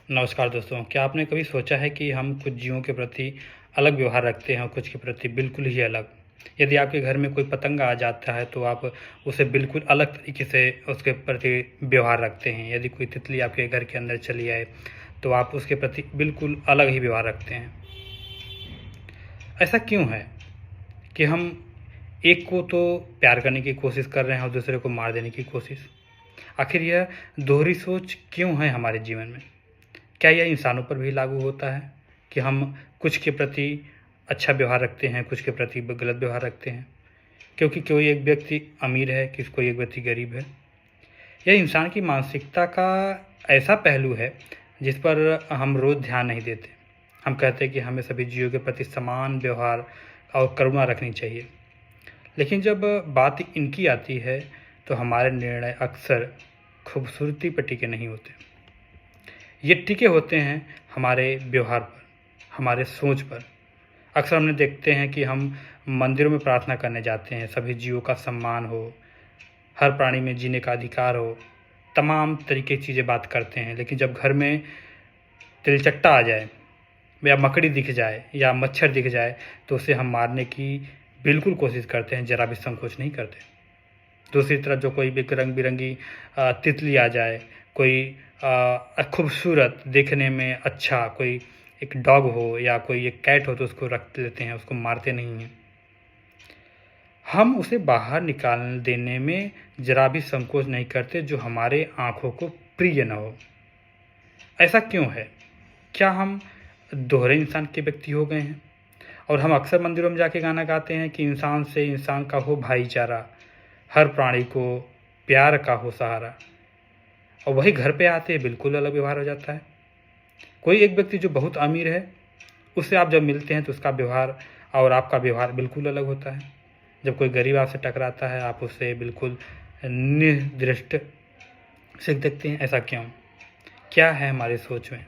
नमस्कार दोस्तों, क्या आपने कभी सोचा है कि हम कुछ जीवों के प्रति अलग व्यवहार रखते हैं और कुछ के प्रति बिल्कुल ही अलग। यदि आपके घर में कोई पतंग आ जाता है तो आप उसे बिल्कुल अलग तरीके से उसके प्रति व्यवहार रखते हैं। यदि कोई तितली आपके घर के अंदर चली आए तो आप उसके प्रति बिल्कुल अलग ही व्यवहार रखते हैं। ऐसा क्यों है कि हम एक को तो प्यार करने की कोशिश कर रहे हैं और दूसरे को मार देने की कोशिश? आखिर यह दोहरी सोच क्यों है हमारे जीवन में? क्या यह इंसानों पर भी लागू होता है कि हम कुछ के प्रति अच्छा व्यवहार रखते हैं, कुछ के प्रति गलत व्यवहार रखते हैं? क्योंकि कोई एक व्यक्ति अमीर है, कोई एक व्यक्ति गरीब है। यह इंसान की मानसिकता का ऐसा पहलू है जिस पर हम रोज़ ध्यान नहीं देते। हम कहते हैं कि हमें सभी जीवों के प्रति समान व्यवहार और करुणा रखनी चाहिए, लेकिन जब बात इनकी आती है तो हमारे निर्णय अक्सर खूबसूरती पर टिके नहीं होते। ये टिके होते हैं हमारे व्यवहार पर, हमारे सोच पर। अक्सर हमने देखते हैं कि हम मंदिरों में प्रार्थना करने जाते हैं, सभी जीवों का सम्मान हो, हर प्राणी में जीने का अधिकार हो, तमाम तरीके की चीज़ें बात करते हैं। लेकिन जब घर में तिलचट्टा आ जाए या मकड़ी दिख जाए या मच्छर दिख जाए तो उसे हम मारने की बिल्कुल कोशिश करते हैं, ज़रा भी संकोच नहीं करते। दूसरी तरफ जो कोई भी रंग बिरंगी तितली आ जाए, कोई खूबसूरत देखने में अच्छा कोई एक डॉग हो या कोई एक कैट हो तो उसको रख लेते हैं, उसको मारते नहीं हैं। हम उसे बाहर निकाल देने में ज़रा भी संकोच नहीं करते जो हमारे आँखों को प्रिय न हो। ऐसा क्यों है? क्या हम दोहरे इंसान के व्यक्ति हो गए हैं? और हम अक्सर मंदिरों में जाके गाना गाते हैं कि इंसान से इंसान का हो भाईचारा, हर प्राणी को प्यार का हो सहारा, और वही घर पे आते हैं बिल्कुल अलग व्यवहार हो जाता है। कोई एक व्यक्ति जो बहुत अमीर है, उससे आप जब मिलते हैं तो उसका व्यवहार और आपका व्यवहार बिल्कुल अलग होता है। जब कोई गरीब आपसे टकराता है आप उससे बिल्कुल निर्दृष्ट से देखते हैं। ऐसा क्यों? क्या है हमारी सोच में?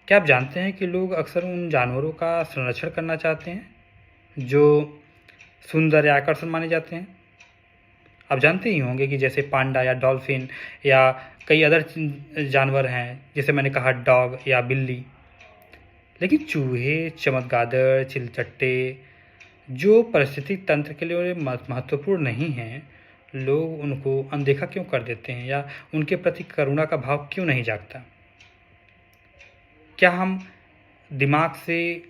क्या आप जानते हैं कि लोग अक्सर उन जानवरों का संरक्षण करना चाहते हैं जो सुंदर या आकर्षण माने जाते हैं? आप जानते ही होंगे कि जैसे पांडा या डॉल्फिन या कई अदर जानवर हैं, जैसे मैंने कहा डॉग या बिल्ली। लेकिन चूहे, चमगादड़, चिलचट्टे जो पारिस्थितिक तंत्र के लिए महत्वपूर्ण नहीं हैं, लोग उनको अनदेखा क्यों कर देते हैं या उनके प्रति करुणा का भाव क्यों नहीं जागता? क्या हम दिमाग से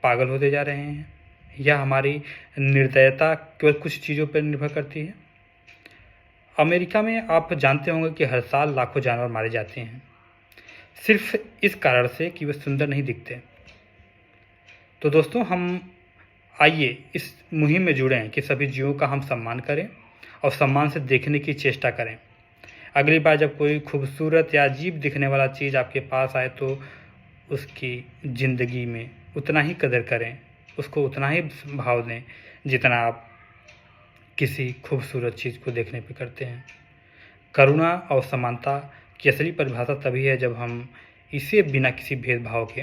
पागल होते जा रहे हैं या हमारी निर्दयता केवल कुछ चीज़ों पर निर्भर करती है? अमेरिका में आप जानते होंगे कि हर साल लाखों जानवर मारे जाते हैं, सिर्फ इस कारण से कि वे सुंदर नहीं दिखते। तो दोस्तों, हम आइए इस मुहिम में जुड़ें कि सभी जीवों का हम सम्मान करें और सम्मान से देखने की चेष्टा करें। अगली बार जब कोई खूबसूरत या अजीब दिखने वाला चीज़ आपके पास आए तो उसकी ज़िंदगी में उतना ही कदर करें, उसको उतना ही भाव दें जितना आप किसी खूबसूरत चीज़ को देखने पे करते हैं। करुणा और समानता की असली परिभाषा तभी है जब हम इसे बिना किसी भेदभाव के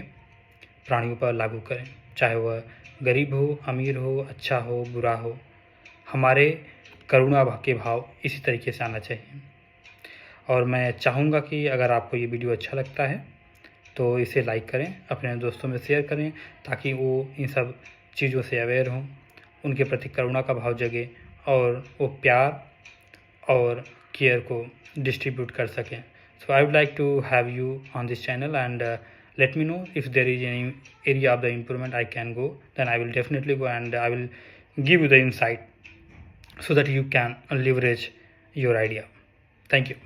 प्राणियों पर लागू करें, चाहे वह गरीब हो, अमीर हो, अच्छा हो, बुरा हो। हमारे करुणा के भाव इसी तरीके से आना चाहिए। और मैं चाहूँगा कि अगर आपको ये वीडियो अच्छा लगता है तो इसे लाइक करें, अपने दोस्तों में शेयर करें ताकि वो इन सब चीज़ों से अवेयर हों, उनके प्रति करुणा का भाव जगे और वो प्यार और केयर को डिस्ट्रीब्यूट कर सकें। So I would like to have you on this channel and let me know if there is any area of the improvement I can go, then I will definitely go and I will give you the insight so that you can leverage your idea. Thank you.